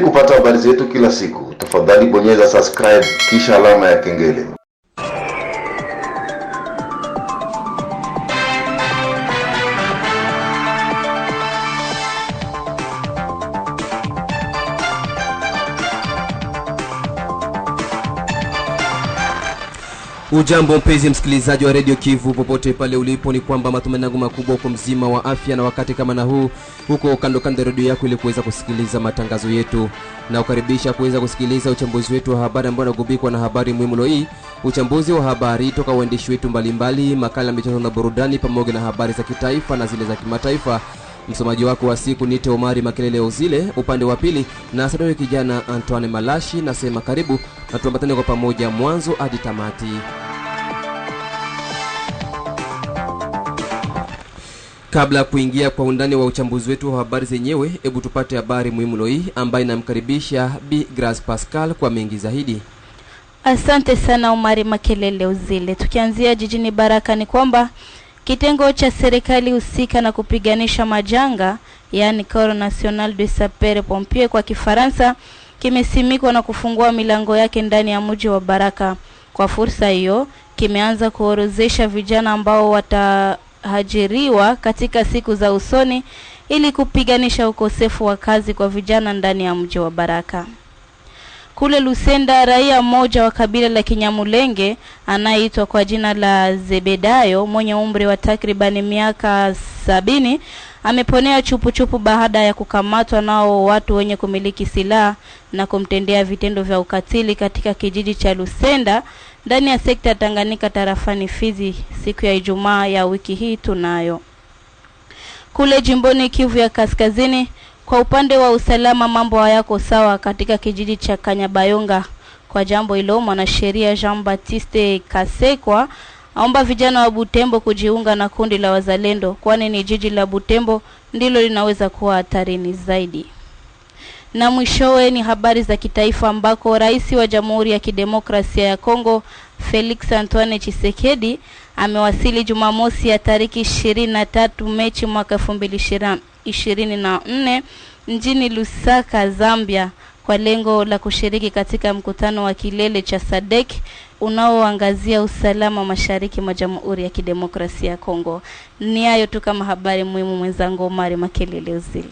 kupata habari zetu kila siku, tafadhali bonyeza subscribe kisha alama ya kengele. Ujambo mpenzi msikilizaji wa Radio Kivu popote pale ulipo, ni kwamba matumaini yangu makubwa uko mzima wa afya, na wakati kama na huu huko kando kando radio yako ili kuweza kusikiliza matangazo yetu, na ukaribisha kuweza kusikiliza uchambuzi wetu wa habari ambao unagubikwa na habari muhimu leo hii. Uchambuzi wa habari toka waandishi wetu mbalimbali, makala michezo na burudani, pamoja na habari za kitaifa na zile za kimataifa. Msomaji wako wa siku ni Omari Makelele Ozile, upande wa pili na Sadori kijana Antoine Malashi. Nasema karibu na tuambatane kwa pamoja mwanzo hadi tamati. Kabla ya kuingia kwa undani wa uchambuzi wetu wa habari zenyewe, hebu tupate habari muhimu leo hii ambayo inamkaribisha Bi Grace Pascal kwa mengi zaidi. Asante sana Omari Makelele Ozile. Tukianzia jijini Baraka ni kwamba kitengo cha serikali husika na kupiganisha majanga, yani Corps National de Sapeurs Pompiers kwa Kifaransa, kimesimikwa na kufungua milango yake ndani ya mji wa Baraka. Kwa fursa hiyo, kimeanza kuorozesha vijana ambao watahajiriwa katika siku za usoni ili kupiganisha ukosefu wa kazi kwa vijana ndani ya mji wa Baraka. Kule Lusenda, raia mmoja wa kabila la Kinyamulenge anayeitwa kwa jina la Zebedayo mwenye umri wa takribani miaka 70 ameponea chupu baada ya kukamatwa nao watu wenye kumiliki silaha na kumtendea vitendo vya ukatili katika kijiji cha Lusenda ndani ya sekta ya Tanganyika tarafani Fizi siku ya Ijumaa ya wiki hii tunayo. Kule jimboni Kivu ya Kaskazini, kwa upande wa usalama mambo hayako sawa katika kijiji cha Kanyabayonga. Kwa jambo hilo, mwanasheria Jean-Baptiste Kasekwa aomba vijana wa Butembo kujiunga na kundi la wazalendo, kwani ni jiji la Butembo ndilo linaweza kuwa hatarini zaidi. Na mwishowe ni habari za kitaifa ambako Rais wa Jamhuri ya Kidemokrasia ya Kongo Felix Antoine Tshisekedi amewasili Jumamosi ya tariki 23 Machi mwaka 2024 mjini Lusaka, Zambia, kwa lengo la kushiriki katika mkutano wa kilele cha SADC unaoangazia usalama mashariki mwa Jamhuri ya Kidemokrasia ya Kongo. Ni hayo tu kama habari muhimu, mwenzangu Omari Makelele Ozile.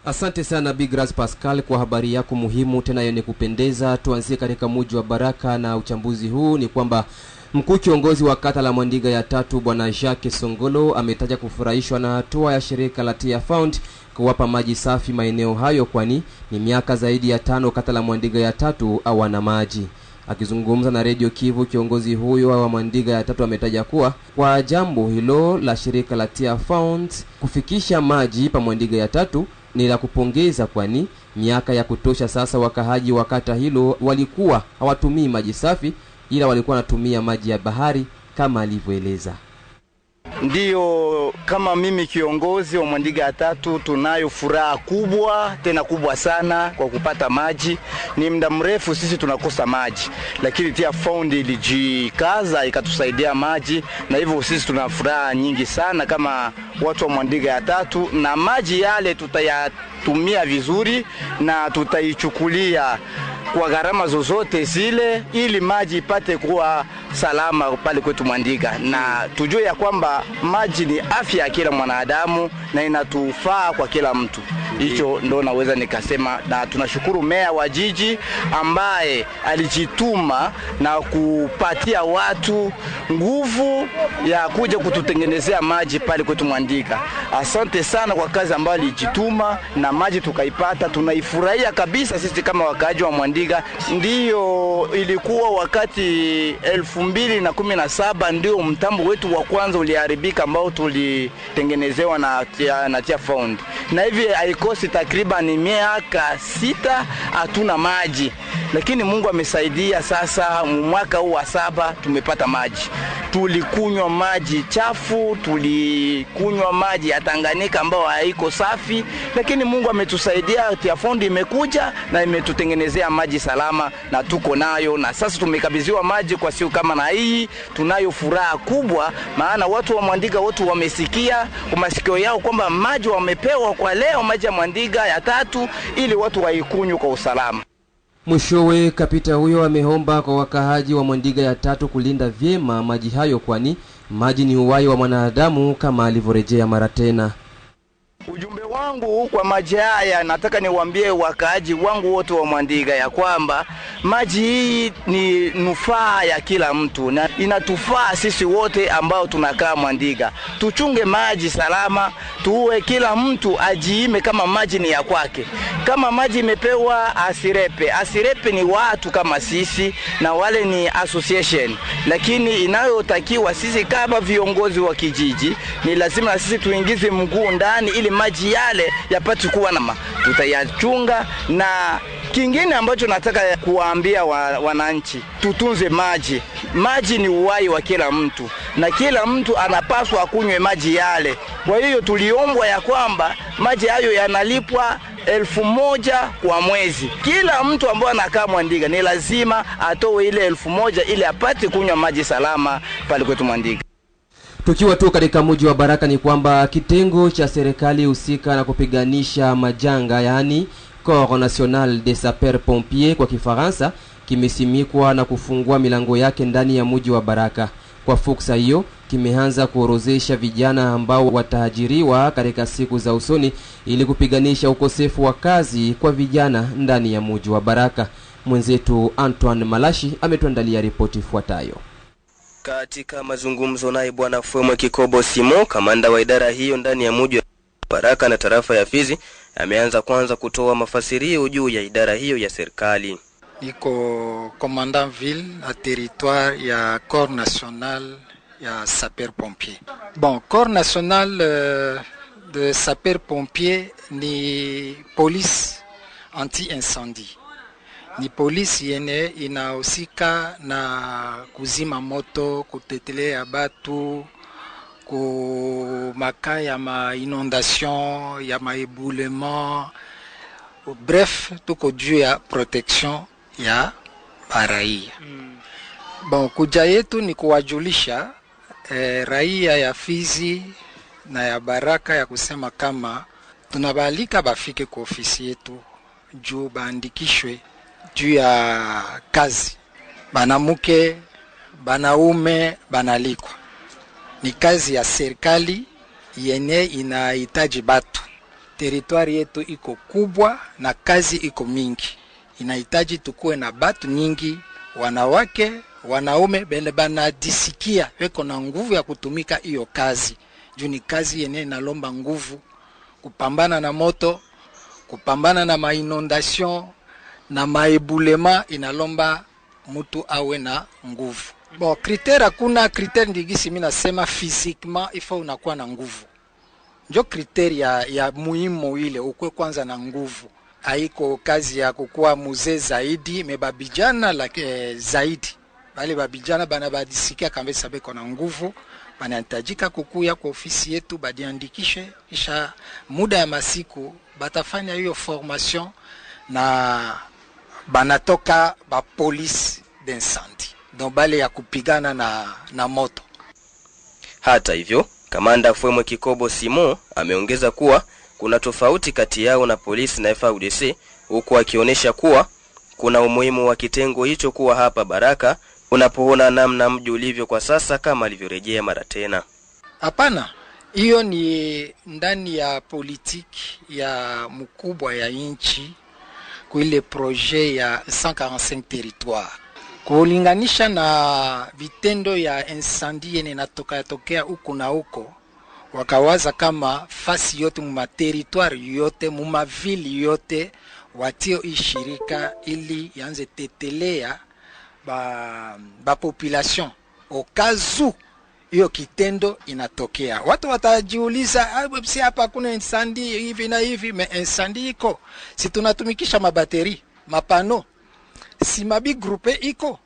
Asante sana Big Grace Pascal kwa habari yako muhimu tena yenye kupendeza. Tuanzie katika mji wa Baraka na uchambuzi huu ni kwamba mkuu kiongozi wa kata la Mwandiga ya 3 Bwana Jacques Songolo ametaja kufurahishwa na hatua ya shirika la Tia Found kuwapa maji safi maeneo hayo, kwani ni miaka zaidi ya 5 kata la Mwandiga ya 3 hawana maji. Akizungumza na Radio Kivu, kiongozi huyo wa Mwandiga ya 3 ametaja kuwa kwa jambo hilo la shirika la Tia Found kufikisha maji pa Mwandiga ya 3 ni la kupongeza, kwani miaka ya kutosha sasa wakahaji wa kata hilo walikuwa hawatumii maji safi, ila walikuwa wanatumia maji ya bahari kama alivyoeleza. Ndiyo, kama mimi kiongozi wa Mwandiga ya 3 tunayo furaha kubwa, tena kubwa sana kwa kupata maji. Ni muda mrefu sisi tunakosa maji, lakini Tia Found ilijikaza ikatusaidia maji, na hivyo sisi tuna furaha nyingi sana kama watu wa Mwandiga ya 3, na maji yale tutayatumia vizuri na tutaichukulia kwa gharama zozote zile ili maji ipate kuwa salama pale kwetu Mwandiga, na tujue ya kwamba maji ni afya ya kila mwanadamu na inatufaa kwa kila mtu. Hicho ndo naweza nikasema, na tunashukuru meya wa jiji ambaye alijituma na kupatia watu nguvu ya kuja kututengenezea maji pale kwetu Mwandiga. Asante sana kwa kazi ambayo alijituma na maji tukaipata, tunaifurahia kabisa sisi kama wakaaji wa Mwandiga. Ndiyo, ilikuwa wakati 2017 ndio mtambo wetu wa kwanza uliharibika ambao tulitengenezewa na Tia Found, na hivi haikosi takriban miaka 6 hatuna maji, lakini Mungu amesaidia. Sasa mwaka huu wa 7 tumepata maji. Tulikunywa maji chafu, tulikunywa maji ya Tanganyika ambao haiko safi, lakini Mungu ametusaidia. Tia Found imekuja na imetutengenezea maji maji salama, na tuko nayo, na sasa tumekabidhiwa maji kwa siku kama na hii. Tunayo furaha kubwa, maana watu wa Mwandiga wote wamesikia kwa masikio yao kwamba maji wamepewa kwa leo, maji ya Mwandiga ya 3, ili watu waikunywe kwa usalama. Mwishowe kapita huyo ameomba kwa wakahaji wa Mwandiga ya 3 kulinda vyema maji hayo, kwani maji ni uhai wa mwanadamu kama alivyorejea mara tena. Ujumbe wangu kwa maji haya, nataka niwaambie wakaaji wangu wote wa Mwandiga ya kwamba maji hii ni nufaa ya kila mtu, na inatufaa sisi wote ambao tunakaa Mwandiga. Tuchunge maji salama, tuwe kila mtu ajiime kama maji ni ya kwake. Kama maji imepewa asirepe ni watu kama sisi, na wale ni association, lakini inayotakiwa sisi kama viongozi wa kijiji ni lazima sisi tuingize mguu ndani ili maji yale yapate kuwa na tutayachunga. Na kingine ambacho nataka kuwaambia wananchi, tutunze maji. Maji ni uhai wa kila mtu, na kila mtu anapaswa akunywe maji yale. Kwa hiyo tuliombwa ya kwamba maji hayo yanalipwa 1,000 kwa mwezi. Kila mtu ambaye anakaa Mwandiga ni lazima atoe ile 1,000 ili apate kunywa maji salama pale kwetu Mwandiga. Tukiwa tu katika mji wa Baraka ni kwamba kitengo cha serikali husika na kupiganisha majanga, yani Corps National des Sapeurs Pompiers kwa Kifaransa, kimesimikwa na kufungua milango yake ndani ya mji wa Baraka. Kwa fursa hiyo kimeanza kuorozesha vijana ambao wataajiriwa katika siku za usoni ili kupiganisha ukosefu wa kazi kwa vijana ndani ya mji wa Baraka. Mwenzetu Antoine Malashi ametuandalia ripoti ifuatayo. Katika mazungumzo naye Bwana Fwemwe Kikobo Simo, kamanda wa idara hiyo ndani ya mji wa Baraka na tarafa ya Fizi, ameanza kwanza kutoa mafasirio juu ya idara hiyo ya serikali. Niko commandant ville à territoire ya Corps National ya Sapeurs Pompiers. Bon, Corps National de Sapeurs Pompiers ni police anti-incendie. Ni polisi yene inahusika na kuzima moto, kutetelea batu, kumaka ya ma inondation, ya ma éboulement. Bref, tuko juu ya protection ya raia. Bon, kuja yetu ni kuwajulisha raia ya Fizi na ya Baraka ya kusema kama tunabalika bafike kwa ofisi yetu juu baandikishwe juu ya kazi. Banamuke, banaume, banalikwa. Ni kazi ya serikali yenye inahitaji batu. Territoire yetu iko kubwa na kazi iko mingi. Inahitaji tukue na batu nyingi, wanawake, wanaume, bende banadisikia weko na nguvu ya kutumika hiyo kazi. Juu ni kazi yenye inalomba nguvu, kupambana na moto, kupambana na mainondation, na maéboulement, inalomba mtu awe na nguvu. Bon, critère kuna critère ndigisi mimi nasema physiquement ifo unakuwa na nguvu. Njo critère ya muhimu ile, ukwe kwanza na nguvu. Haiko kazi ya kukua mzee zaidi, mebabijana zaidi. Bale babijana banabadisikia kambe sabe kona nguvu, banahitajika kukuya kwa ofisi yetu badiandikishe, kisha muda ya masiku batafanya hiyo formation na banatoka ba police d'incendie. Donc bale ya kupigana na moto. Hata hivyo, kamanda Fwemwe Kikobo Simo ameongeza kuwa kuna tofauti kati yao na polisi na FARDC, huku akionyesha kuwa kuna umuhimu wa kitengo hicho kuwa hapa Baraka unapoona namna mji ulivyo kwa sasa kama alivyorejea mara tena. Hapana, hiyo ni ndani ya politiki ya mkubwa ya nchi kwa ile projet ya 145 territoire. Kulinganisha na vitendo ya incendie yenye inatokea huko na huko, wakawaza kama fasi yote mu territoire yote mu mavili yote watio ishirika ili yanze tetelea ba population okazu hiyo kitendo inatokea. Watu watajiuliza, si hapa kuna incendie hivi na hivi, me incendie iko. Si tunatumikisha mabateri, mapano, si mabi groupe iko.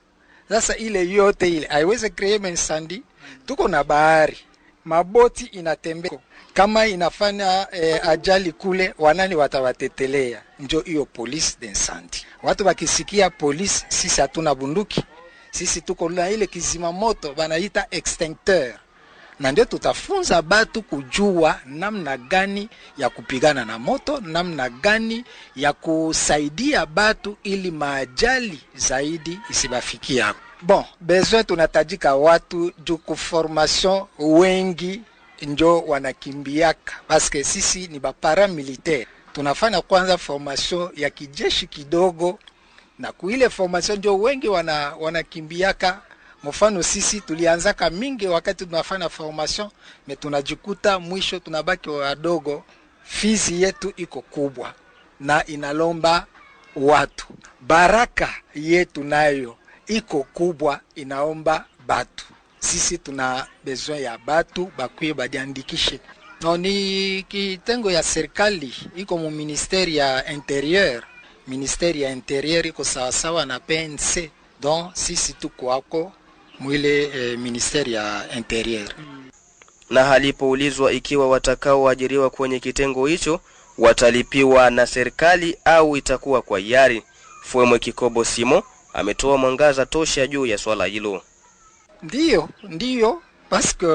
Sasa ile yote ile haiwezi create incendie. Tuko na bahari. maboti inatembea, kama inafanya ajali kule, wanani watawatetelea? Njo hiyo police d'incendie. Watu wakisikia police, sisi hatuna bunduki, sisi tuko na ile kizima moto banaita extincteur, na ndio tutafunza batu kujua namna gani ya kupigana na moto, namna gani ya kusaidia batu ili maajali zaidi isibafikia. Bon, besoin tunatajika watu juu formation wengi njo wanakimbiaka, paske sisi ni bapara militaire. Tunafanya kwanza formation ya kijeshi kidogo, na kuile formation njo wengi wanakimbiaka. Mfano sisi tulianzaka mingi wakati tunafanya formation, me tunajikuta mwisho tunabaki wadogo. Fizi yetu iko kubwa na inalomba watu. Baraka yetu nayo iko kubwa, inaomba batu. Sisi tuna besoin ya batu bakuye bajiandikishe. No, ni kitengo ya serikali iko mu ministeri ya interieur. Ministeri ya interieur iko sawasawa na PNC. Donc sisi tuko wako mwile ministeri ya interieur. Na halipoulizwa ikiwa watakaoajiriwa kwenye kitengo hicho watalipiwa na serikali au itakuwa kwa hiari, Fuemwe Kikobo Simo ametoa mwangaza tosha juu ya swala hilo. Ndiyo, paske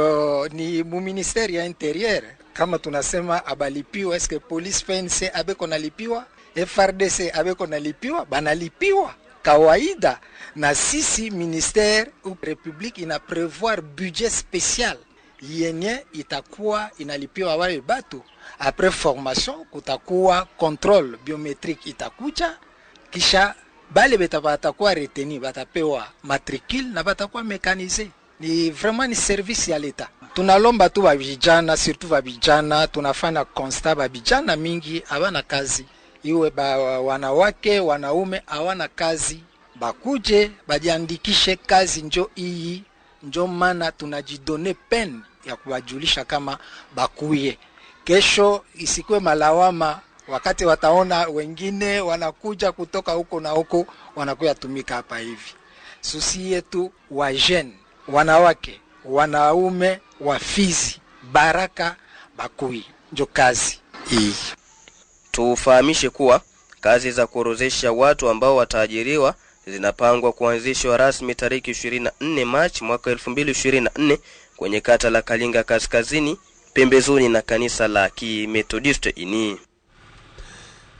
ni mu ministeri ya interieur. Kama tunasema abalipiwa, eske police PNC abeko nalipiwa, FRDC abeko nalipiwa, banalipiwa kawaida. Na sisi ministère ou republique ina prevoir budget spécial yenye itakuwa inalipiwa wale batu. Après formation kutakuwa contrôle biométrique itakuja, kisha bale batakuwa reteni batapewa matricule na batakuwa mécanisé. Ni vraiment ni service ya leta. Tunalomba tu vijana, surtout vijana, tunafanya constat vijana mingi hawana kazi. Iwe wanawake, wanaume hawana kazi. Bakuje bajiandikishe kazi, njo iyi njo maana tunajidone pen ya kuwajulisha kama bakuye. Kesho isikwe malawama wakati wataona wengine wanakuja kutoka huko na huko wanakuya tumika hapa hivi. Susi yetu wa jeune, wanawake, wanaume wa Fizi, Baraka bakuye, njo kazi hii. Tufahamishe kuwa kazi za kuorozesha watu ambao wataajiriwa zinapangwa kuanzishwa rasmi tariki 24 Machi mwaka 2024 kwenye kata la Kalinga Kaskazini, pembezoni na kanisa la Kimethodist ini.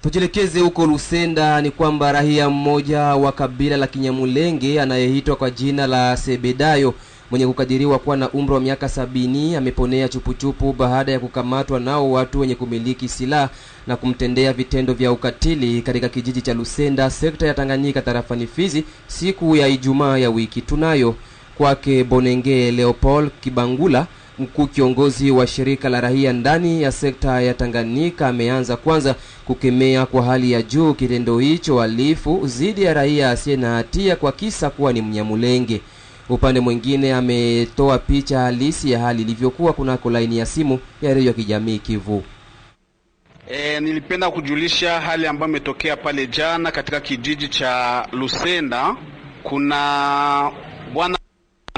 Tujelekeze huko Lusenda. Ni kwamba raia mmoja wa kabila la Kinyamulenge anayeitwa kwa jina la Sebedayo mwenye kukadiriwa kuwa na umri wa miaka 70 ameponea chupuchupu baada ya kukamatwa nao watu wenye kumiliki silaha na kumtendea vitendo vya ukatili katika kijiji cha Lusenda, sekta ya Tanganyika, tarafani Fizi, siku ya Ijumaa ya wiki tunayo. Kwake Bonenge Leopold Kibangula, mkuu kiongozi wa shirika la raia ndani ya sekta ya Tanganyika, ameanza kwanza kukemea kwa hali ya juu kitendo hicho halifu dhidi ya raia asiye na hatia kwa kisa kuwa ni Mnyamulenge. Upande mwingine ametoa picha halisi ya hali ilivyokuwa kunako laini ya simu ya redio ya kijamii Kivu. Nilipenda kujulisha hali ambayo imetokea pale jana katika kijiji cha Lusenda. Kuna bwana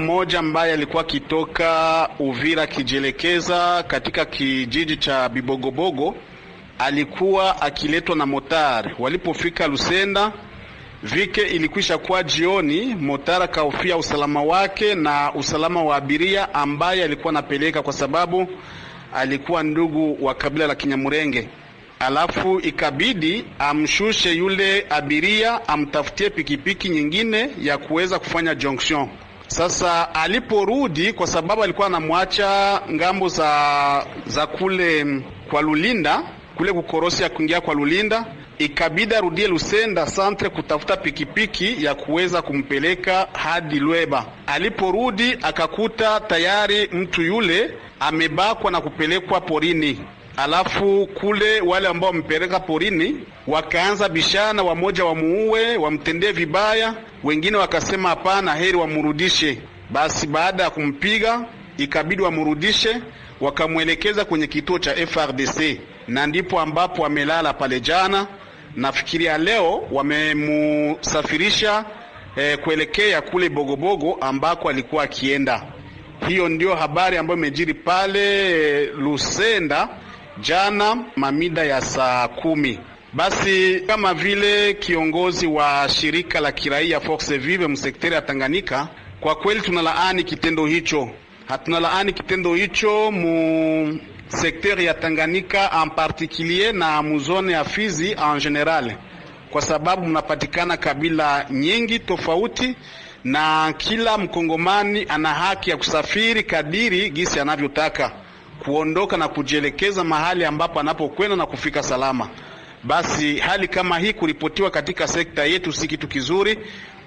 mmoja ambaye alikuwa kitoka Uvira kijelekeza katika kijiji cha Bibogobogo. Alikuwa akiletwa na motari. Walipofika Lusenda, vike ilikwisha kuwa jioni, motara kaofia usalama wake na usalama wa abiria ambaye alikuwa anapeleka, kwa sababu alikuwa ndugu wa kabila la Kinyamurenge. Alafu ikabidi amshushe yule abiria, amtafutie pikipiki nyingine ya kuweza kufanya jonction. Sasa aliporudi, kwa sababu alikuwa anamwacha ngambo za kule kwa Lulinda, kule kukorosia kuingia kwa Lulinda, ikabidi arudie Lusenda centre kutafuta pikipiki ya kuweza kumpeleka hadi Lweba. Aliporudi akakuta tayari mtu yule amebakwa na kupelekwa porini. Alafu kule wale ambao wampeleka porini wakaanza bishana, wamoja wamuue, wamtendee vibaya, wengine wakasema hapana, heri wamurudishe. Basi baada ya kumpiga ikabidi wamurudishe, wakamwelekeza kwenye kituo cha FRDC, na ndipo ambapo amelala pale jana. Nafikiria leo wamemusafirisha kuelekea kule Bogobogo ambako alikuwa akienda. Hiyo ndio habari ambayo imejiri pale Lusenda jana mamida ya saa 10. Basi kama vile kiongozi wa shirika la kiraia Force Vive msekteri ya Tanganyika, kwa kweli tunalaani kitendo hicho. Hatunalaani kitendo hicho mu sekteri ya Tanganyika en particulier na muzone ya Fizi en general, kwa sababu mnapatikana kabila nyingi tofauti na kila mkongomani ana haki ya kusafiri kadiri gisi anavyotaka, kuondoka na kujielekeza mahali ambapo anapokwenda na kufika salama. Basi hali kama hii kuripotiwa katika sekta yetu si kitu kizuri.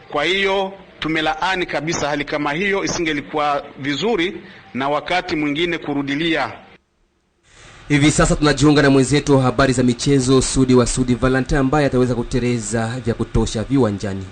Kwa hiyo tumelaani kabisa hali kama hiyo, isingelikuwa vizuri na wakati mwingine kurudilia. Hivi sasa tunajiunga na mwenzetu wa habari za michezo Sudi wa Sudi Valentine ambaye ataweza kutereza vya kutosha viwanjani.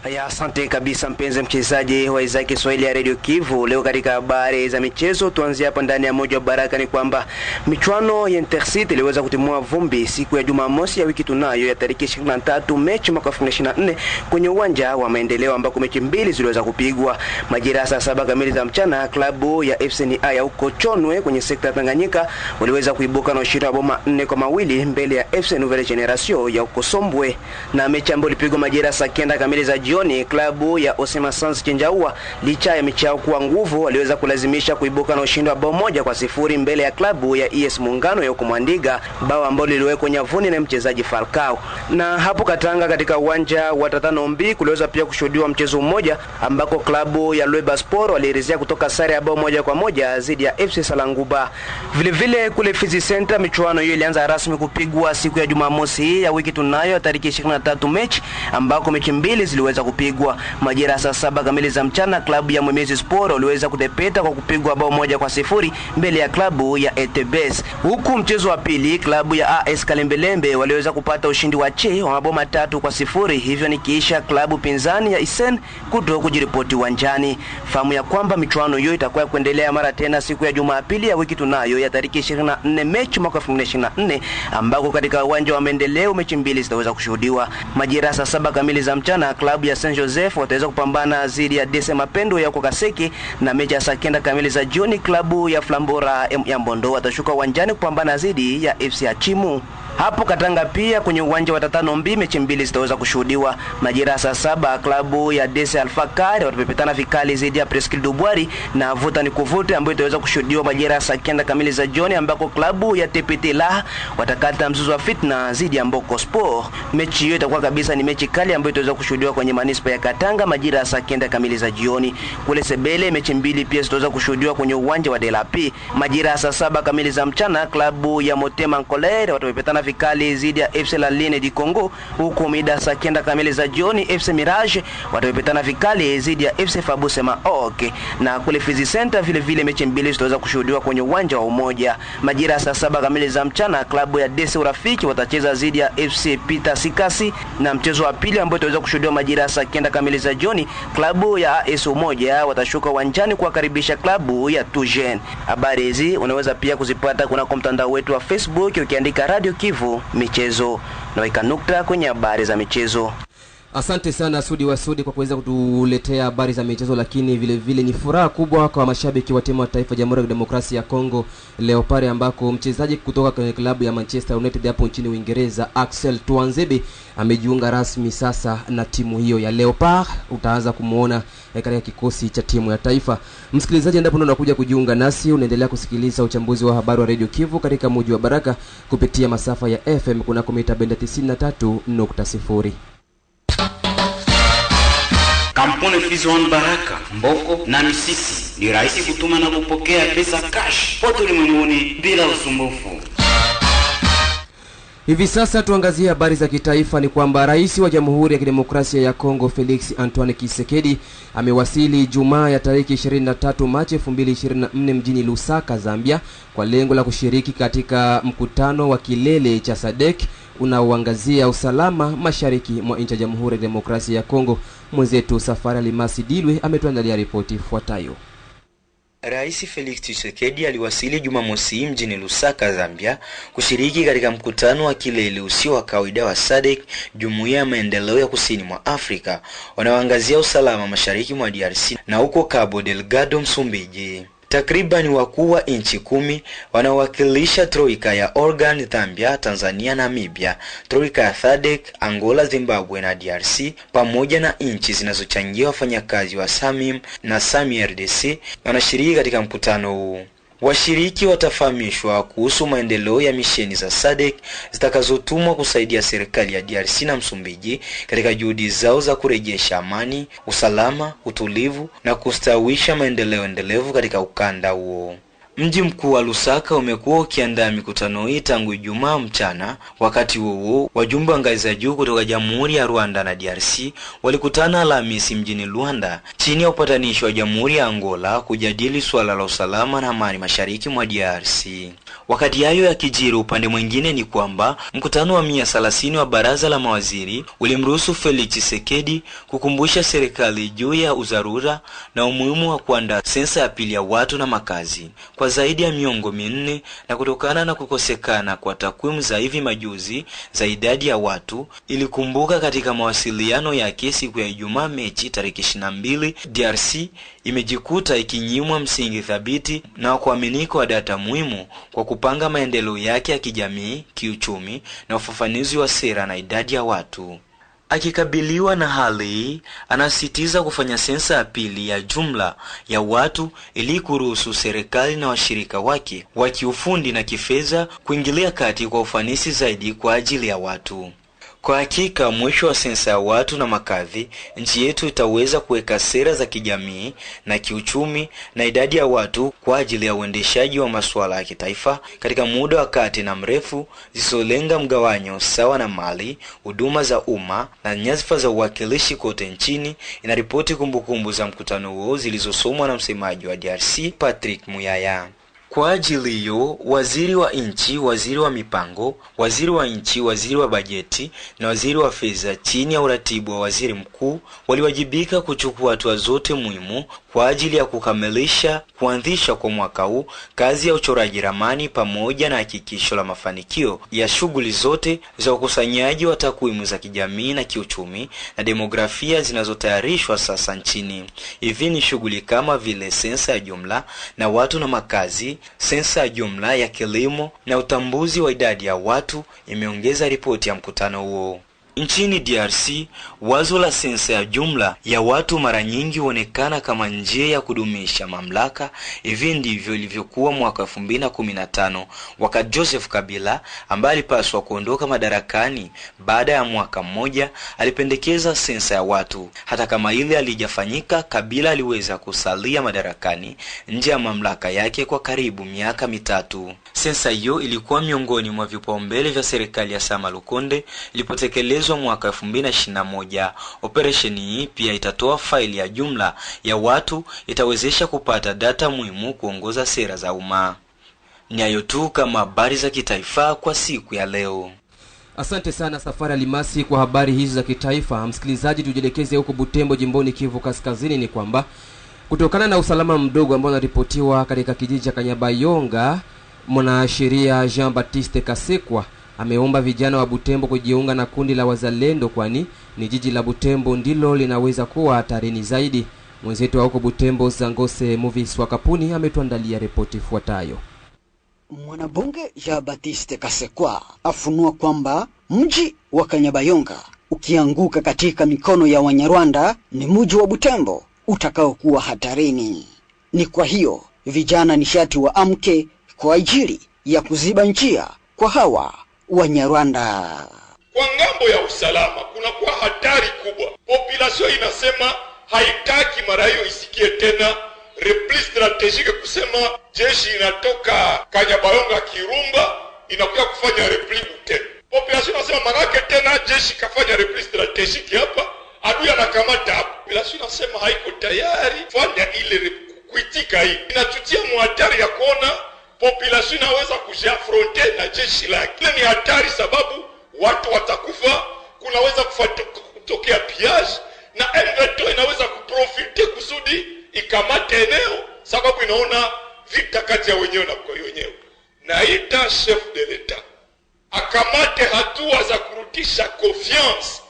Haya, asante kabisa mpenzi mchezaji wa idhaa ya Kiswahili ya Radio Kivu. Leo katika habari za michezo tuanzie hapa ndani ya moja wa baraka ni kwamba michuano ya Intercity iliweza kutimua vumbi siku ya Jumamosi ya wiki tunayo ya tariki 23 Machi mwaka 2024 kwenye uwanja wa Maendeleo ambako mechi mbili ziliweza kupigwa. Majira saa 7 kamili za mchana klabu ya FCNA ya huko Chonwe kwenye sekta ya Tanganyika waliweza kuibuka na ushindi wa boma 4-2 mbele ya FC Nouvelle Generation ya huko Sombwe, na mechi ambayo ilipigwa majira saa 9 kamili za jioni klabu ya Osema Sans Chenjaua licha ya mechi yao kuwa nguvu waliweza kulazimisha kuibuka na ushindi wa bao 1-0 mbele ya klabu ya ES Muungano ya Kumwandiga, bao ambalo liliwekwa nyavuni na mchezaji Falcao. Na hapo Katanga katika uwanja wa Tatanombi kuliweza pia kushuhudiwa mchezo mmoja ambako klabu ya Lweba Sport walirejea kutoka sare ya bao 1-1 dhidi ya FC Salanguba. Vile vile kule Fizi Center michuano hiyo ilianza rasmi kupigwa siku ya Jumamosi ya wiki tunayo tariki 23 Machi ambako mechi mbili ziliweza kupigwa. Majira saa 7 kamili za mchana klabu ya Mwemezi Sport waliweza kudepeta kwa kupigwa bao 1-0 mbele ya klabu ya ETBS. Huku mchezo wa pili klabu ya AS Kalembelembe waliweza kupata ushindi wa che wa mabao 3-0, hivyo ni kiisha klabu pinzani ya Isen kutoka kujiripoti uwanjani. Fahamu ya kwamba michuano hiyo itakuwa kuendelea mara tena siku ya Jumapili ya wiki tunayo ya tariki 24 Machi mwaka 2024 ambako katika uwanja wa Maendeleo mechi mbili zitaweza kushuhudiwa. Majira saa 7 kamili za mchana klabu ya Saint Joseph wataweza kupambana dhidi ya DC Mapendo ya Kokaseke, na mechi ya saa 9 kamili za jioni klabu ya Flambora ya Mbondo watashuka uwanjani kupambana dhidi ya FC Achimu. Hapo Katanga pia kwenye uwanja wa Tatanombi mechi mbili zitaweza kushuhudiwa. Majira saa 7 klabu ya DC Alfakari watapepetana vikali dhidi ya Presqu'île Dubwari, na vuta ni kuvuta ambayo itaweza kushuhudiwa majira saa 9 kamili za jioni ambako klabu ya TPT La watakata mzuzu wa fitna dhidi ya Mboko Sport. Mechi hiyo itakuwa kabisa ni mechi kali ambayo itaweza kushuhudiwa kwenye manispa ya Katanga majira saa 9 kamili za jioni. Kule Sebele mechi mbili pia zitaweza kushuhudiwa kwenye uwanja wa Delapi. Majira saa 7 kamili za mchana klabu ya Motema Nkolere watapepetana vikali dhidi ya FC La Ligne du Congo, huko mida saa 9 kamili za jioni FC Mirage watapepetana vikali dhidi ya FC Fabusema OK. Na kule Fizi Center vile vile mechi mbili zitaweza kushuhudiwa kwenye uwanja wa Umoja. Majira saa 7 kamili za mchana klabu ya DC Urafiki watacheza dhidi ya FC Peter Sikasi, na mchezo wa pili ambao utaweza kushuhudiwa majira saa 9 kamili za jioni klabu ya AS Umoja watashuka uwanjani kuwakaribisha klabu ya Tujen. Habari hizi unaweza pia kuzipata kuna mtandao wetu wa Facebook ukiandika Radio Kivu Michezo, na weka nukta kwenye habari za michezo. Asante sana Sudi wa Sudi kwa kuweza kutuletea habari za michezo, lakini vile vile ni furaha kubwa kwa mashabiki wa timu ya taifa ya Jamhuri ya Demokrasia ya Kongo Leopard, ambako mchezaji kutoka kwenye klabu ya Manchester United hapo nchini Uingereza Axel Tuanzebe amejiunga rasmi sasa na timu hiyo ya Leopard. Utaanza kumuona katika kikosi cha timu ya taifa. Msikilizaji, endapo unakuja kujiunga nasi, unaendelea kusikiliza uchambuzi wa habari wa Radio Kivu katika mji wa Baraka kupitia masafa ya FM kunako mita benda 93.0. Kampuni Fizon Baraka, Mboko na Misisi ni rahisi kutuma na kupokea pesa cash pote ulimwenguni bila usumbufu. Hivi sasa tuangazie habari za kitaifa. Ni kwamba Rais wa Jamhuri ya Kidemokrasia ya Kongo Felix Antoine Tshisekedi amewasili Jumaa ya tariki 23 Machi 2024 mjini Lusaka, Zambia, kwa lengo la kushiriki katika mkutano wa kilele cha SADC unaoangazia usalama mashariki mwa nchi ya Jamhuri ya Demokrasia ya Kongo. Mwenzetu Safari Alimasi Dilwe ametuandalia ripoti ifuatayo. Rais Felix Tshisekedi aliwasili Jumamosi mjini Lusaka, Zambia, kushiriki katika mkutano wa kilele usio wa kawaida wa SADC, Jumuiya ya Maendeleo ya Kusini mwa Afrika, wanaoangazia usalama mashariki mwa DRC na huko Cabo Delgado, Msumbiji. Takriban wakuu wa nchi 10 wanawakilisha troika ya Organ, Zambia, Tanzania, Namibia, troika ya SADC, Angola, Zimbabwe na DRC, pamoja na nchi zinazochangia wafanyakazi wa SAMIM na SAMI-RDC wanashiriki katika mkutano huu. Washiriki watafahamishwa kuhusu maendeleo ya misheni za SADC zitakazotumwa kusaidia serikali ya DRC na Msumbiji katika juhudi zao za kurejesha amani, usalama, utulivu na kustawisha maendeleo endelevu katika ukanda huo. Mji mkuu wa Lusaka umekuwa ukiandaa mikutano hii tangu Ijumaa mchana. Wakati huo wajumbe wa ngazi za juu kutoka Jamhuri ya Rwanda na DRC walikutana Alhamisi mjini Luanda chini ya upatanishi wa Jamhuri ya Angola kujadili suala la usalama na amani mashariki mwa DRC. Wakati hayo yakijiri, upande mwingine ni kwamba mkutano wa 130 wa baraza la mawaziri ulimruhusu Felix Tshisekedi kukumbusha serikali juu ya udharura na umuhimu wa kuandaa sensa ya pili ya watu na makazi. Kwa zaidi ya miongo 4 na kutokana na kukosekana kwa takwimu za hivi majuzi za idadi ya watu, ilikumbuka katika mawasiliano yake siku ya Ijumaa Machi tarehe 22, DRC imejikuta ikinyimwa msingi thabiti na kuaminika wa data muhimu kwa kupanga maendeleo yake ya kijamii, kiuchumi na ufafanuzi wa sera na idadi ya watu. Akikabiliwa na hali, anasisitiza kufanya sensa ya pili ya jumla ya watu ili kuruhusu serikali na washirika wake wa kiufundi na kifedha kuingilia kati kwa ufanisi zaidi kwa ajili ya watu. Kwa hakika, mwisho wa sensa ya watu na makazi, nchi yetu itaweza kuweka sera za kijamii na kiuchumi na idadi ya watu kwa ajili ya uendeshaji wa masuala ya kitaifa katika muda wa kati na mrefu, zisolenga mgawanyo sawa na mali, huduma za umma na nyadhifa za uwakilishi kote nchini, inaripoti kumbukumbu za mkutano huo zilizosomwa na msemaji wa DRC Patrick Muyaya. Kwa ajili hiyo, waziri wa nchi, waziri wa mipango, waziri wa nchi, waziri wa bajeti na waziri wa fedha chini ya uratibu wa waziri mkuu waliwajibika kuchukua hatua zote muhimu kwa ajili ya kukamilisha kuanzisha kwa mwaka huu kazi ya uchoraji ramani pamoja na hakikisho la mafanikio ya shughuli zote za ukusanyaji wa takwimu za kijamii na kiuchumi na demografia zinazotayarishwa sasa nchini. Hivi ni shughuli kama vile sensa ya jumla na watu na makazi, sensa ya jumla ya kilimo na utambuzi wa idadi ya watu, imeongeza ripoti ya mkutano huo. Nchini DRC, wazo la sensa ya jumla ya watu mara nyingi huonekana kama njia ya kudumisha mamlaka. Hivi ndivyo ilivyokuwa mwaka 2015 wakati Joseph Kabila, ambaye alipaswa kuondoka madarakani baada ya mwaka mmoja, alipendekeza sensa ya watu. Hata kama ile alijafanyika, Kabila aliweza kusalia madarakani nje ya mamlaka yake kwa karibu miaka 3. Sensa hiyo ilikuwa miongoni mwa vipaumbele vya serikali ya Sama Lukonde ilipotekelezwa mwaka 2021. Operesheni hii pia itatoa faili ya jumla ya watu, itawezesha kupata data muhimu kuongoza sera za umma. Ni hayo tu kama habari za kitaifa kwa siku ya leo. Asante sana Safari Alimasi kwa habari hizi za kitaifa. Msikilizaji, tujielekeze huko Butembo, jimboni Kivu Kaskazini. Ni kwamba kutokana na usalama mdogo ambao unaripotiwa katika kijiji cha Kanyabayonga, mwanasheria Jean-Baptiste Kasekwa ameomba vijana wa Butembo kujiunga na kundi la wazalendo, kwani ni jiji la Butembo ndilo linaweza kuwa hatarini zaidi. Mwenzetu wa huko Butembo Zangose Movis wa Kapuni ametuandalia ripoti ifuatayo. Mwanabunge Jean-Baptiste Kasekwa afunua kwamba mji wa Kanyabayonga ukianguka katika mikono ya Wanyarwanda ni mji wa Butembo utakaokuwa hatarini. Ni kwa hiyo vijana nishati wa amke kwa ajili ya kuziba njia kwa hawa Wanyarwanda. Kwa ngambo ya usalama kuna kuwa hatari kubwa. Population inasema haitaki mara hiyo isikie tena repli strategique kusema jeshi inatoka Kanyabayonga Kirumba inakuja kufanya repli tena. Population inasema manake tena jeshi kafanya repli strategique hapa, adui anakamata hapa. Population inasema haiko tayari fanya ile kuitika hii. Inatutia muhatari ya kuona population inaweza kujiafronte na jeshi lake. Ile ni hatari sababu watu watakufa, kunaweza kutokea piage na M23 inaweza kuprofite kusudi ikamate eneo sababu inaona vita kati ya wenyewe na kwa wenyewe. Naita chef de l'etat akamate hatua za kurudisha confiance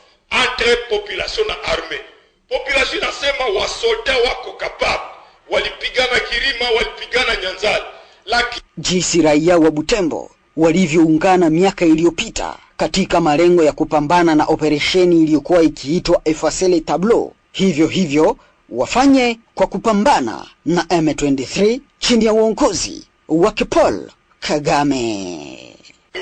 entre population na armée. Population inasema wasoda wako capable, walipigana Kirima, walipigana Nyanzale, lakini jinsi raia wa Butembo walivyoungana miaka iliyopita katika malengo ya kupambana na operesheni iliyokuwa ikiitwa Efasele Tableau, hivyo wafanye kwa kupambana na M23 chini ya uongozi wa Paul Kagame.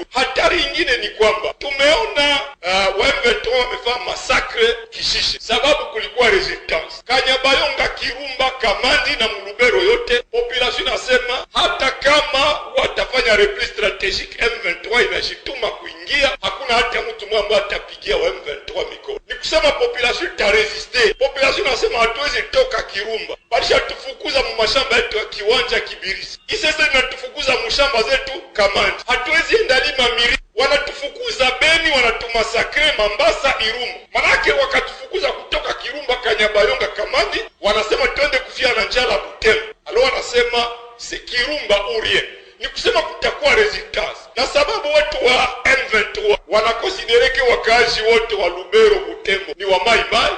Hatari ingine ni kwamba tumeona M23 wamefanya masakre Kishishe, sababu kulikuwa resistance. Kanyabayonga, Kirumba, Kamandi na Mulubero yote population nasema hata kama watafanya repli strategique M23 inashituma kuingia, hakuna hata mtu mmoja ambaye atapigia wa M23 mikono. Ni kusema population ta resiste. Population nasema hatuwezi toka Kirumba, balisha tufukuza mu mashamba yetu ya Kiwanja Kibirisi. Isese inatufukuza mu shamba zetu Kamandi. Hatuwezi endalima Miri, wanatufukuza Beni, wanatumasakre Mambasa, Irumu. Manake wakatufukuza kutoka Kirumba, Kanyabayonga, Kamandi, wanasema twende kufia na njala Butembo. Alo wanasema si Kirumba urie. Ni kusema kutakuwa resistance. Na sababu watu wa M23 wanakonsidereke wakazi wote wa Lubero, Butembo ni wa Mai Mai,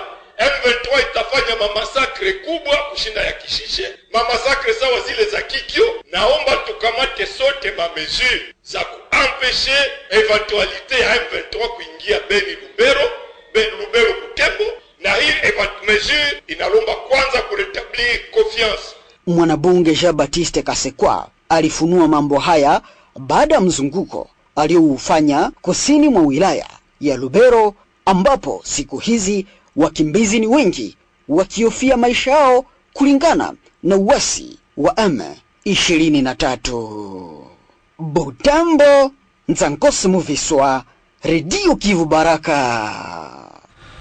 M23 itafanya mamasakre kubwa kushinda ya Kishishe, mamasakre sawa zile za Kikyo. Naomba tukamate sote mamesure za kuempeshe eventualite ya M23 kuingia Beni Lubero Butembo, na hii mesure inalomba kwanza kuretablir confiance. Mwanabunge Jean-Baptiste Kasekwa alifunua mambo haya baada ya mzunguko alioufanya kusini mwa wilaya ya Lubero, ambapo siku hizi wakimbizi ni wengi wakihofia maisha yao kulingana na uasi wa M23. Butembo, Nzankosi Muviswa, Radio Kivu Baraka.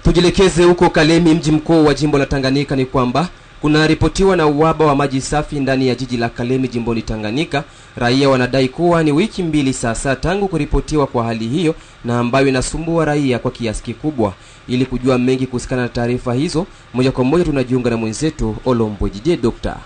Tujielekeze huko Kalemi, mji mkuu wa jimbo la Tanganyika. Ni kwamba kuna ripotiwa na uhaba wa maji safi ndani ya jiji la Kalemi jimboni Tanganyika. Raia wanadai kuwa ni wiki mbili sasa tangu kuripotiwa kwa hali hiyo, na ambayo inasumbua raia kwa kiasi kikubwa. Ili kujua mengi kuhusiana na taarifa hizo, moja kwa moja tunajiunga na mwenzetu Olombo Jide Dokta.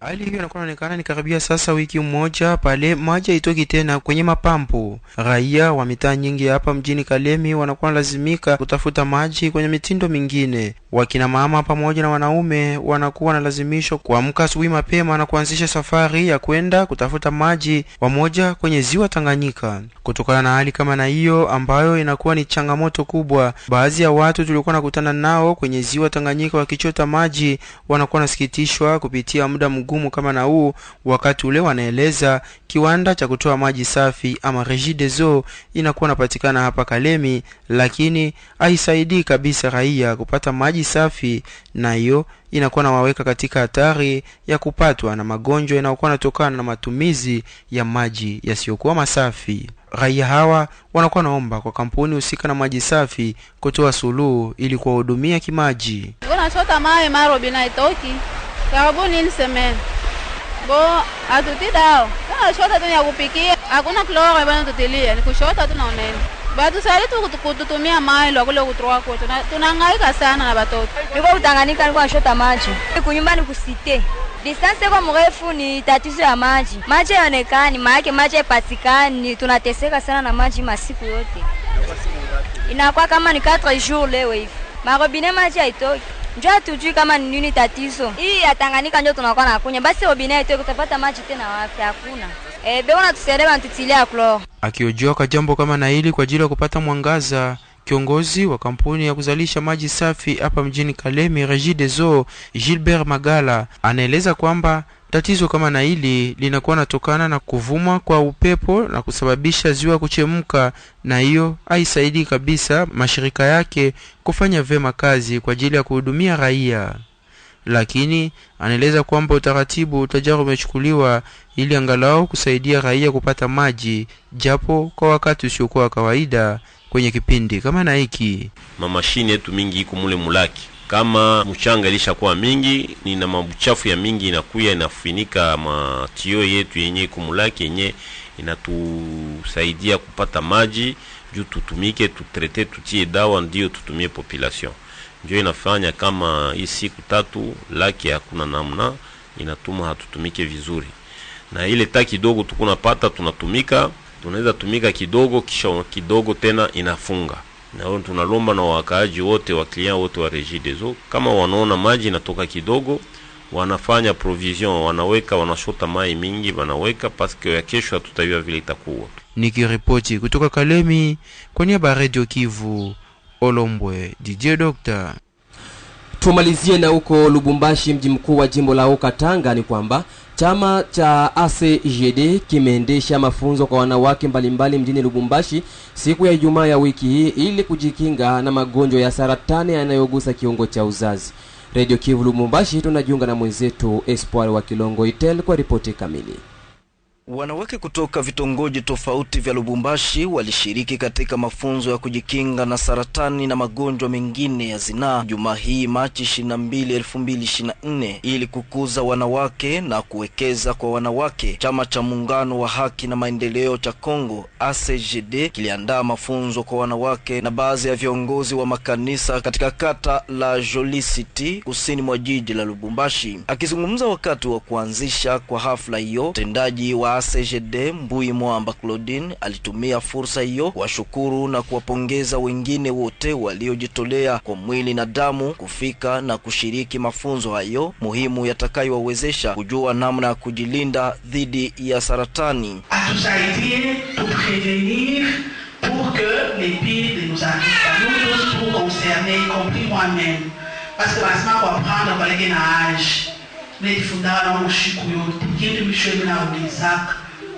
Hali hiyo inaonekana ni karibia sasa wiki mmoja pale maji haitoki tena kwenye mapampu. Raia wa mitaa nyingi hapa mjini Kalemi wanakuwa lazimika kutafuta maji kwenye mitindo mingine. Wakina mama pamoja na wanaume wanakuwa lazimishwa kuamka asubuhi mapema na kuanzisha safari ya kwenda kutafuta maji pamoja kwenye ziwa Tanganyika. Kutokana na hali kama na hiyo ambayo inakuwa ni changamoto kubwa, baadhi ya watu tulikuwa nakutana nao kwenye ziwa Tanganyika wakichota maji wanakuwa nasikitishwa kupitia muda mgumu kama na huu, wakati ule wanaeleza kiwanda cha kutoa maji safi ama Régie des Eaux inakuwa napatikana hapa Kalemi, lakini haisaidii kabisa raia kupata maji safi, na hiyo inakuwa na waweka katika hatari ya kupatwa na magonjwa yanayokuwa yanatokana na matumizi ya maji yasiyokuwa masafi. Raia hawa wanakuwa naomba kwa kampuni husika na maji safi kutoa suluhu ili kuwahudumia kimaji. Tunachota maji maro bila itoki. Karibuni nisemeni. Bo atutidao. Tunachota tu ya kupikia. Hakuna kloro bwana tutilia. Ni kushota tu na unene. Bado sasa tukutumia maji lwa kule kutroa kwa tunahangaika sana na watoto. Niko Tanganyika nilikuwa nashota maji. Kunyumbani kusite. Distance kwa mrefu ni tatizo ya maji. Maji yaonekani, maana maji haipatikani. Tunateseka sana na maji masiku yote. Inakuwa kama ni 4 jours leo hivi. Marobine maji haitoki. Njoo tujui kama ni nini tatizo. Hii ya Tanganyika ndio tunakuwa na kunya. Basi robine haitoki, utapata maji tena wapi? Hakuna. Beona tusielewa ntutilia kloro. Akiojoka jambo kama na hili kwa ajili ya kupata mwangaza, kiongozi wa kampuni ya kuzalisha maji safi hapa mjini Kalemi Régie des Eaux, Gilbert Magala, anaeleza kwamba tatizo kama na hili linakuwa natokana na kuvuma kwa upepo na kusababisha ziwa kuchemka, na hiyo haisaidii kabisa mashirika yake kufanya vema kazi kwa ajili ya kuhudumia raia. Lakini anaeleza kwamba utaratibu utajaro umechukuliwa ili angalau kusaidia raia kupata maji japo kwa wakati usiokuwa kawaida kwenye kipindi kama na hiki. Mamashine yetu mingi iko mule mulaki. Kama mchanga ilishakuwa mingi, ni na mabuchafu ya mingi inakuya inafunika matio yetu yenye kumulaki yenye inatusaidia kupata maji juu tutumike, tutrete, tutie dawa ndio tutumie population. Ndio inafanya kama hii siku 3 laki hakuna namna inatuma hatutumike vizuri, na ile ta kidogo tukunapata tunatumika, tunaweza tumika kidogo kisha kidogo tena inafunga. Na tunalomba na wakaaji wote wa client wote wa Regideso, kama wanaona maji inatoka kidogo, wanafanya provision, wanaweka, wanashota mai mingi, wanaweka paske ya kesho tutaiwa vile itakuwa. Nikiripoti kutoka Kalemi kwa niaba ya Radio Kivu, Olombwe DJ Doctor. Tumalizie na huko Lubumbashi, mji mkuu wa jimbo la Okatanga, ni kwamba chama cha ACGD kimeendesha mafunzo kwa wanawake mbalimbali mjini Lubumbashi siku ya Ijumaa ya wiki hii ili kujikinga na magonjwa ya saratani yanayogusa kiungo cha uzazi. Radio Kivu Lubumbashi, tunajiunga na mwenzetu Espoir wa Kilongo Itel kwa ripoti kamili. Wanawake kutoka vitongoji tofauti vya Lubumbashi walishiriki katika mafunzo ya kujikinga na saratani na magonjwa mengine ya zinaa Jumaa hii Machi 22, 2024 ili kukuza wanawake na kuwekeza kwa wanawake. Chama cha Muungano wa Haki na Maendeleo cha Kongo ACGD kiliandaa mafunzo kwa wanawake na baadhi ya viongozi wa makanisa katika kata la Jolie City kusini mwa jiji la Lubumbashi. Akizungumza wakati wa kuanzisha kwa hafla hiyo, mtendaji wa ACGD Mbui Mwamba Claudine alitumia fursa hiyo kuwashukuru na kuwapongeza wengine wote waliojitolea kwa mwili na damu kufika na kushiriki mafunzo hayo muhimu yatakayowawezesha kujua namna ya kujilinda dhidi ya saratani. Atusaidie kuprevenir pour que les pires ne nous arrivent pas. Nous tous pour concerner, y compris moi-même. Parce que maintenant, on va prendre un âge. Mais il faudra dans le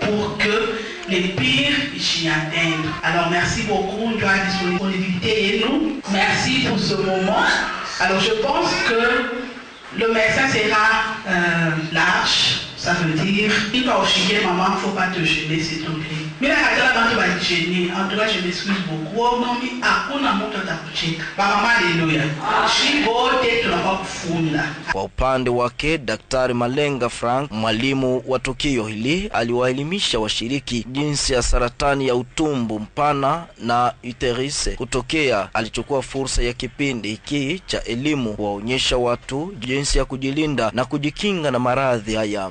pour que les pires y atteignent. Alors merci beaucoup de la disponibilité et nous. Merci pour ce moment. Alors je pense que le médecin sera large. Ça veut dire, il va au chier, maman, il ne faut pas te gêner, s'il te plaît. Mais la quand tu vas te gêner, en tout cas, je m'excuse beaucoup. Oh non, mais à quoi on a monté ta kucheka? Maman, alléluia. Shibote tunakufunda. Kwa upande wake, Daktari Malenga Frank, mwalimu wa tukio hili, aliwaelimisha washiriki jinsi ya saratani ya utumbo mpana na uterus kutokea. Alichukua fursa ya kipindi hiki cha elimu kuwaonyesha watu jinsi ya kujilinda na kujikinga na maradhi haya.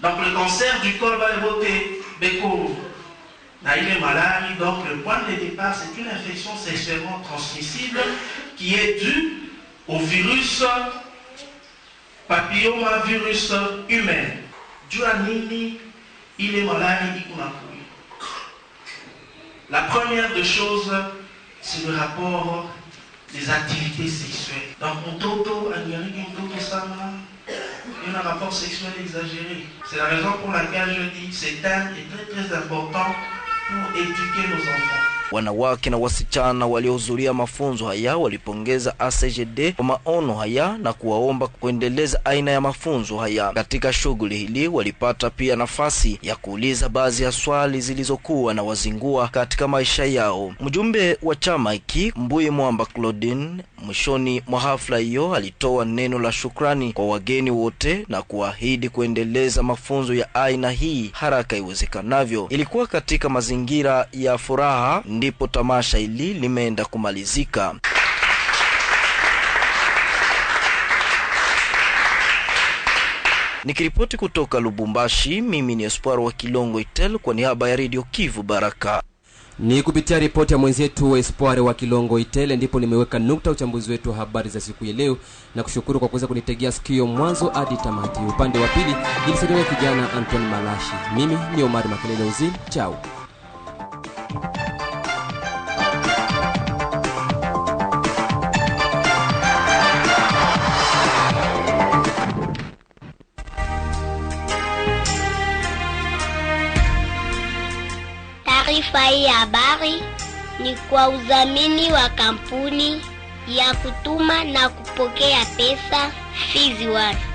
Donc le cancer du col va évoquer Beko. Il est malade, donc le point de départ c'est une infection sexuellement transmissible qui est due au virus papillomavirus humain. Dû à nini, il est malade, il a. La première des choses, c'est le rapport des activités sexuelles. Donc mon toto, un rapport sexuel exagéré. C'est la raison pour laquelle je dis que ce thème est très important pour éduquer nos enfants. Wanawake na wasichana waliohudhuria mafunzo haya walipongeza ACGD kwa maono haya na kuwaomba kuendeleza aina ya mafunzo haya. Katika shughuli hili walipata pia nafasi ya kuuliza baadhi ya swali zilizokuwa na wazingua katika maisha yao. Mjumbe wa chama hiki Mbui Mwamba Claudine mwishoni mwa hafla hiyo alitoa neno la shukrani kwa wageni wote na kuahidi kuendeleza mafunzo ya aina hii haraka iwezekanavyo. Ilikuwa katika mazingira ya furaha ndipo tamasha hili limeenda kumalizika. Nikiripoti kutoka Lubumbashi, mimi ni Espoir wa Kilongo Itel kwa niaba ya Radio Kivu Baraka. Ni kupitia ripoti ya mwenzetu Espoir wa Kilongo Itele ndipo nimeweka nukta uchambuzi wetu wa habari za siku ya leo, na kushukuru kwa kuweza kunitegea sikio mwanzo hadi tamati. Upande wa pili ilisaidiwa kijana Anton Malashi. Mimi ni Omar Makelele Uzil. Ciao. Taarifa hii ya habari ni kwa udhamini wa kampuni ya kutuma na kupokea pesa Fizi One.